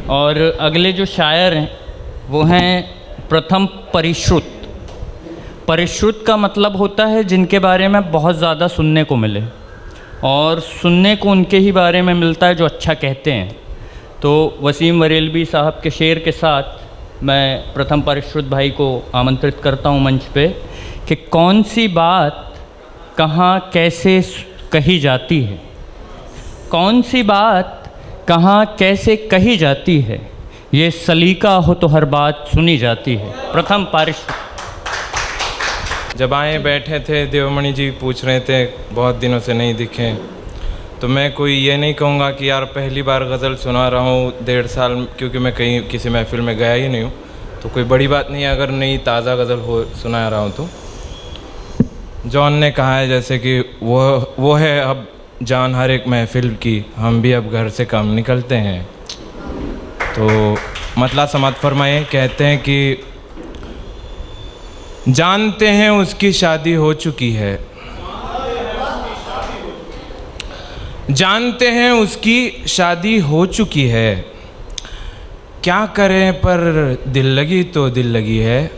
और अगले जो शायर हैं वो हैं प्रथम परिश्रुत। परिश्रुत का मतलब होता है जिनके बारे में बहुत ज़्यादा सुनने को मिले, और सुनने को उनके ही बारे में मिलता है जो अच्छा कहते हैं। तो वसीम बरेलवी साहब के शेर के साथ मैं प्रथम परिश्रुत भाई को आमंत्रित करता हूँ मंच पे कि कौन सी बात कहाँ कैसे कही जाती है, कौन सी बात कहाँ कैसे कही जाती है, ये सलीका हो तो हर बात सुनी जाती है। प्रथम परिश्रुत। जब आए बैठे थे देवमणि जी पूछ रहे थे बहुत दिनों से नहीं दिखे, तो मैं कोई ये नहीं कहूँगा कि यार पहली बार गज़ल सुना रहा हूँ 1.5 साल, क्योंकि मैं कहीं किसी महफिल में गया ही नहीं हूँ, तो कोई बड़ी बात नहीं है अगर नई ताज़ा गज़ल हो सुना रहा हूँ। तो जॉन ने कहा है जैसे कि वो है अब जान हर एक महफिल की, हम भी अब घर से कम निकलते हैं। तो मतला समात फरमाए, कहते हैं कि जानते हैं उसकी शादी हो चुकी है, जानते हैं उसकी शादी हो चुकी है, क्या करें पर दिल लगी तो दिल लगी है।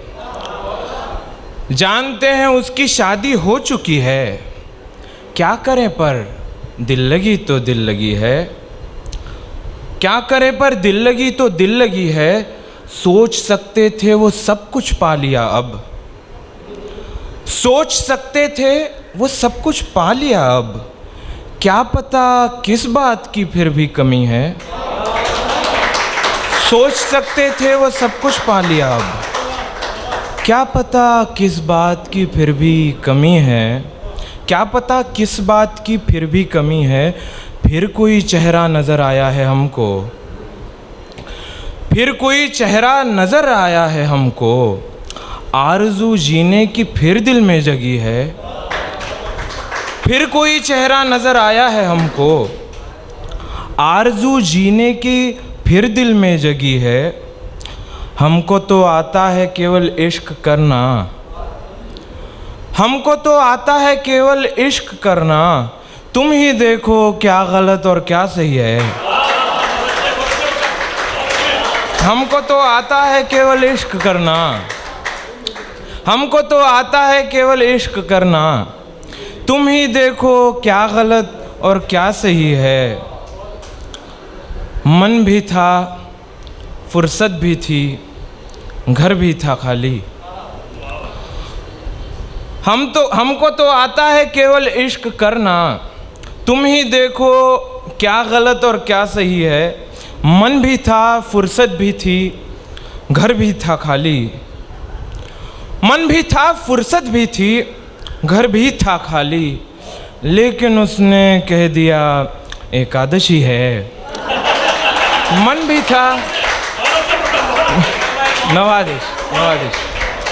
जानते हैं उसकी शादी हो चुकी है, क्या करें पर दिल लगी तो दिल लगी है, क्या करें पर दिल लगी तो दिल लगी है। सोच सकते थे वो सब कुछ पा लिया अब, सोच सकते थे वो सब कुछ पा लिया अब, क्या पता किस बात की फिर भी कमी है। सोच सकते थे वो सब कुछ पा लिया अब, क्या पता किस बात की फिर भी कमी है, क्या पता किस बात की फिर भी कमी है। फिर कोई चेहरा नज़र आया है हमको, फिर कोई चेहरा नज़र आया है हमको, आरज़ू जीने की फिर दिल में जगी है। फिर कोई चेहरा नज़र आया है हमको, आरज़ू जीने की फिर दिल में जगी है। हमको तो आता है केवल इश्क करना, हमको तो आता है केवल इश्क करना, तुम ही देखो क्या गलत और क्या सही है। हमको तो आता है केवल इश्क करना, हमको तो आता है केवल इश्क करना, तुम ही देखो क्या गलत और क्या सही है। मन भी था, फुर्सत भी थी, घर भी था खाली, हमको तो आता है केवल इश्क करना, तुम ही देखो क्या गलत और क्या सही है। मन भी था, फुर्सत भी थी, घर भी था खाली, मन भी था, फुर्सत भी थी, घर भी था खाली, लेकिन उसने कह दिया एकादशी है। मन भी था, नवाजिश नवाजिश,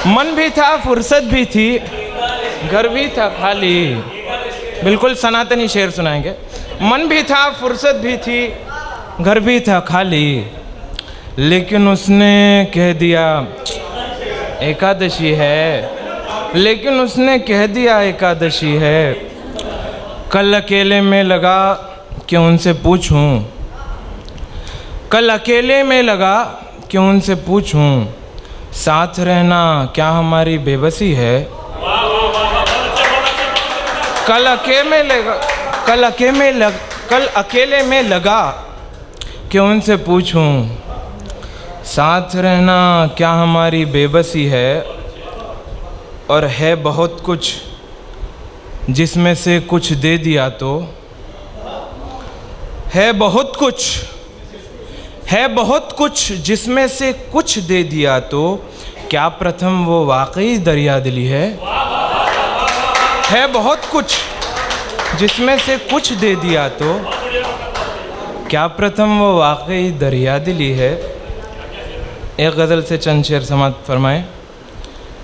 मन भी था, फुर्सत भी थी, घर भी था खाली। बिल्कुल सनातनी शेर सुनाएंगे। मन भी था, फुर्सत भी थी, घर भी था खाली, लेकिन उसने कह दिया एकादशी है, लेकिन उसने कह दिया एकादशी है। कल अकेले में लगा कि उनसे पूछूं, कल अकेले में लगा कि उनसे पूछूं, साथ रहना क्या हमारी बेबसी है। कल अकेले में लगा कि उनसे पूछूं, साथ रहना क्या हमारी बेबसी है। और है बहुत कुछ जिसमें से कुछ दे दिया तो, है बहुत कुछ, है बहुत कुछ जिसमें से कुछ दे दिया तो, क्या प्रथम वो वाकई दरिया दिली है। है बहुत कुछ जिसमें से कुछ दे दिया तो, क्या प्रथम वो वाकई दरिया दिली है। एक गज़ल से चंद शेर समाप्त फरमाएं।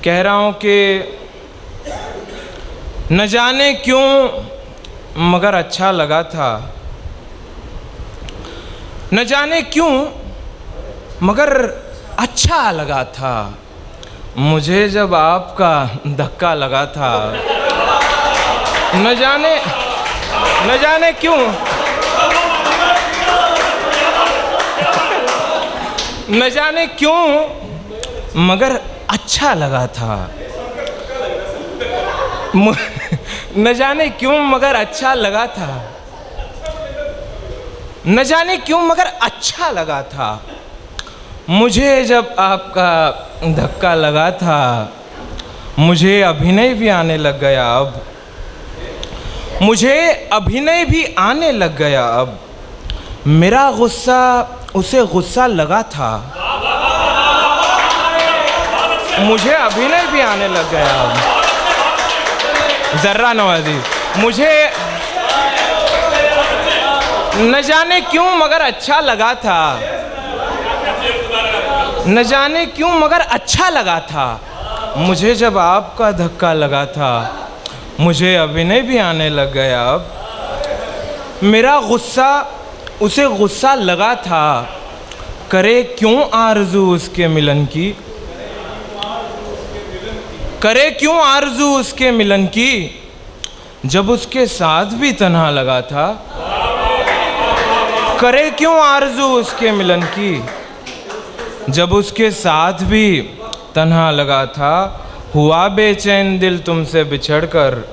कह रहा हूँ कि न जाने क्यों मगर अच्छा लगा था, न जाने क्यों मगर अच्छा लगा था, मुझे जब आपका धक्का लगा था। न जाने क्यों न जाने क्यों मगर अच्छा लगा था। न जाने क्यों मगर अच्छा लगा था। न जाने क्यों मगर अच्छा लगा था। मुझे जब आपका धक्का लगा था, मुझे अभिनय भी आने लग गया अब। मुझे अभिनय भी आने लग गया अब। मेरा गुस्सा उसे गुस्सा लगा था। मुझे अभिनय भी आने लग गया अब। जर्रा नवाजी, मुझे न जाने क्यों मगर अच्छा लगा था। न जाने क्यों मगर अच्छा लगा था। मुझे जब आपका धक्का लगा था, मुझे अभिनय भी आने लग गया अब। मेरा गुस्सा उसे गुस्सा लगा था। करे क्यों आरज़ू उसके मिलन की। करे क्यों आरज़ू उसके मिलन की, जब उसके साथ भी तन्हा लगा था। करे क्यों आरज़ू उसके मिलन की, जब उसके साथ भी तन्हा लगा था। हुआ बेचैन दिल तुमसे बिछड़कर।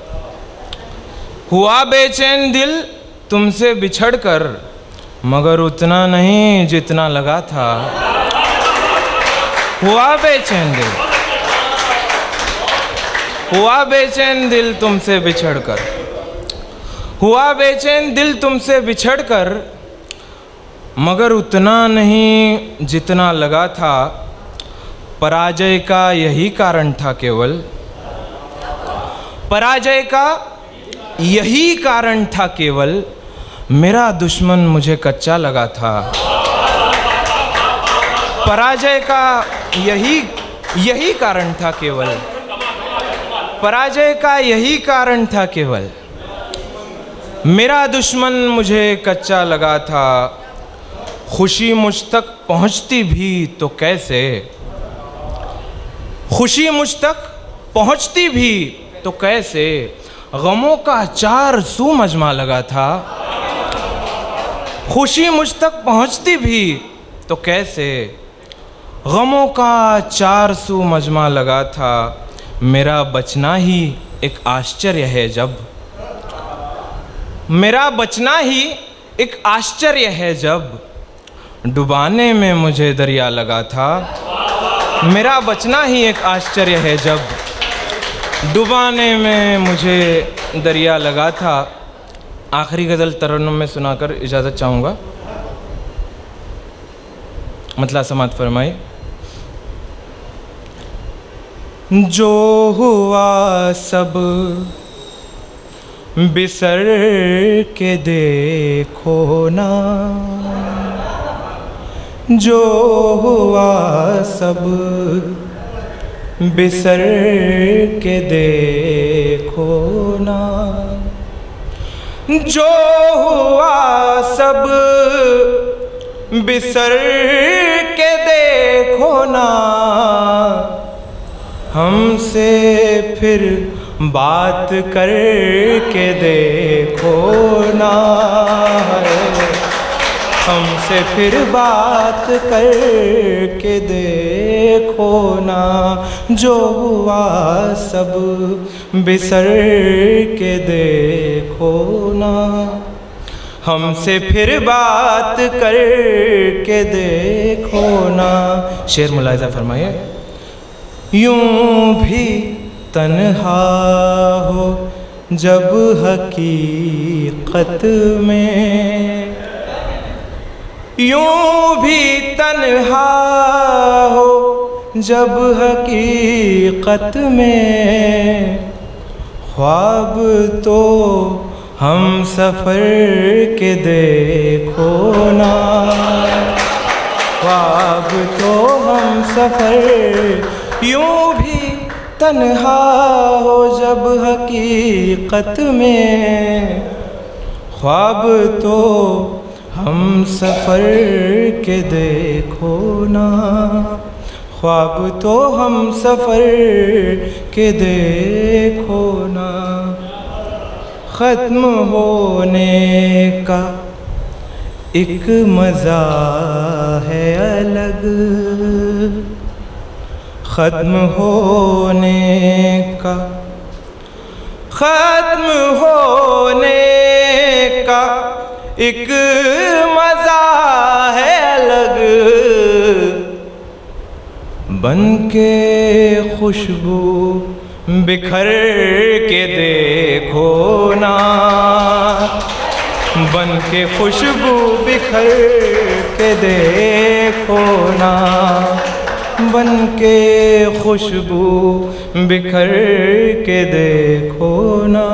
हुआ बेचैन दिल तुमसे बिछड़कर, मगर उतना नहीं जितना लगा था। हुआ बेचैन दिल, हुआ बेचैन दिल तुमसे बिछड़कर। हुआ बेचैन दिल तुमसे बिछड़कर, मगर उतना नहीं जितना लगा था। पराजय का यही कारण था केवल। पराजय का यही कारण था केवल। मेरा दुश्मन मुझे कच्चा लगा था। पराजय का यही कारण था केवल। पराजय का यही कारण था केवल। मेरा दुश्मन मुझे कच्चा लगा था। खुशी मुझ तक पहुंचती भी तो कैसे। खुशी मुझ तक पहुंचती भी तो कैसे। गमों का 400 मजमा लगा था। खुशी मुझ तक पहुंचती भी तो कैसे। गमों का 400 मजमा लगा था। मेरा बचना ही एक आश्चर्य है जब। मेरा बचना ही एक आश्चर्य है जब। डुबाने में मुझे दरिया लगा था। मेरा बचना ही एक आश्चर्य है जब। डुबाने में मुझे दरिया लगा था। आखिरी गज़ल तरन्नुम में सुनाकर इजाज़त चाहूँगा। मतला समात फरमाई। जो हुआ सब बिसर के देखो ना। जो हुआ सब बिसर के देखो ना। जो हुआ सब बिसर के देखो ना। हमसे फिर बात करके देखो ना। हमसे फिर बात करके देखो ना। जो हुआ सब बिसर के देखो ना। हमसे फिर बात करके देखो ना। शेर मुलाहिज़ा फरमाइए। यूं भी तन्हा हो जब हकीकत में। यूं भी तन्हा हो जब हकीकत में। ख्वाब तो हम सफ़र के देखो ना। ख्वाब तो हम सफ़र। यूं भी तन्हा हो जब हकीकत में। ख्वाब तो हम सफ़र के देखो ना। ख्वाब तो हम सफ़र के देखो ना। ख़त्म होने का एक मज़ा है अलग, खत्म होने का, खत्म होने का एक मजा है अलग। बन के खुशबू बिखर के देखो ना, बन के खुशबू बिखर के देखो ना, बन के खुशबू बिखर के देखो ना,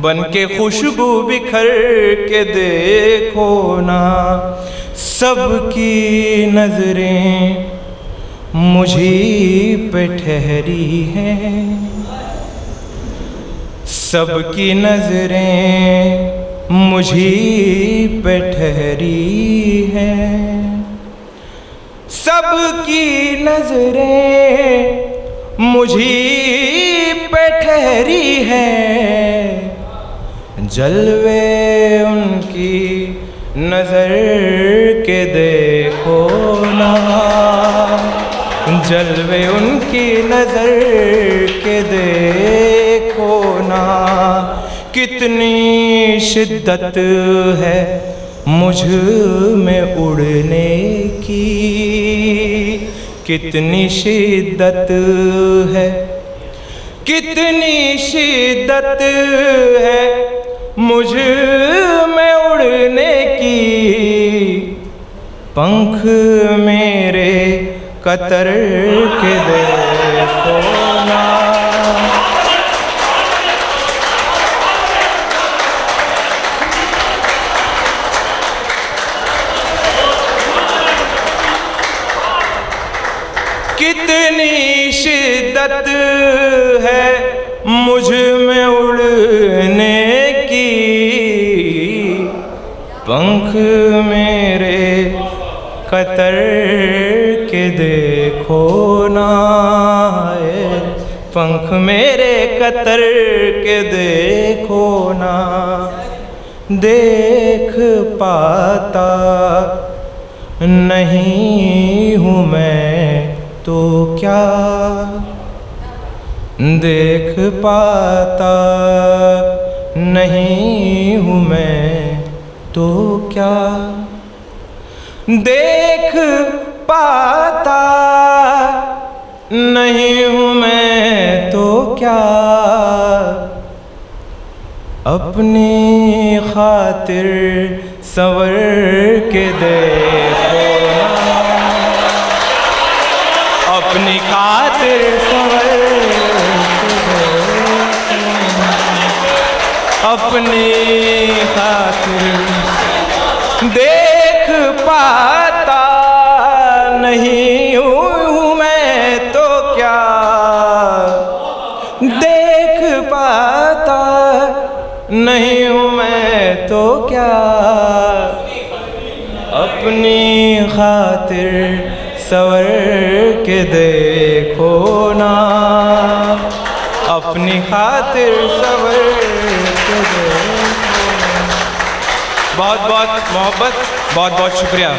बन के खुशबू बिखर के देखो ना। सबकी नजरें मुझी पे ठहरी हैं, सबकी नजरें मुझी पे ठहरी हैं, सबकी नजरें मुझी पे ठहरी हैं। जलवे उनकी नजर के देखो ना, जलवे उनकी नजर के देखो ना। कितनी शिद्दत है मुझ में उड़ने की, कितनी शिद्दत है, कितनी शिद्दत है मुझ में उड़ने की। पंख मेरे कतर के देखो ना, कितनी शिद्दत है मुझ में उड़ने की। पंख मेरे कतर के देखो ना, पंख मेरे कतर के देखो ना। देख पाता नहीं हूँ मैं तो क्या, देख पाता नहीं हूँ मैं तो क्या, देख पाता नहीं हूँ मैं तो क्या। अपनी खातिर संवर के देखो ना, अपनी खातिर संवर के देखो ना, अपनी खातिर देख पाता नहीं हूँ मैं तो क्या, देख पाता नहीं हूँ मैं तो क्या। अपनी खातिर संवर के देखो ना, अपनी खातिर संवर के देखो ना। बहुत बहुत मोहब्बत, बहुत बहुत शुक्रिया।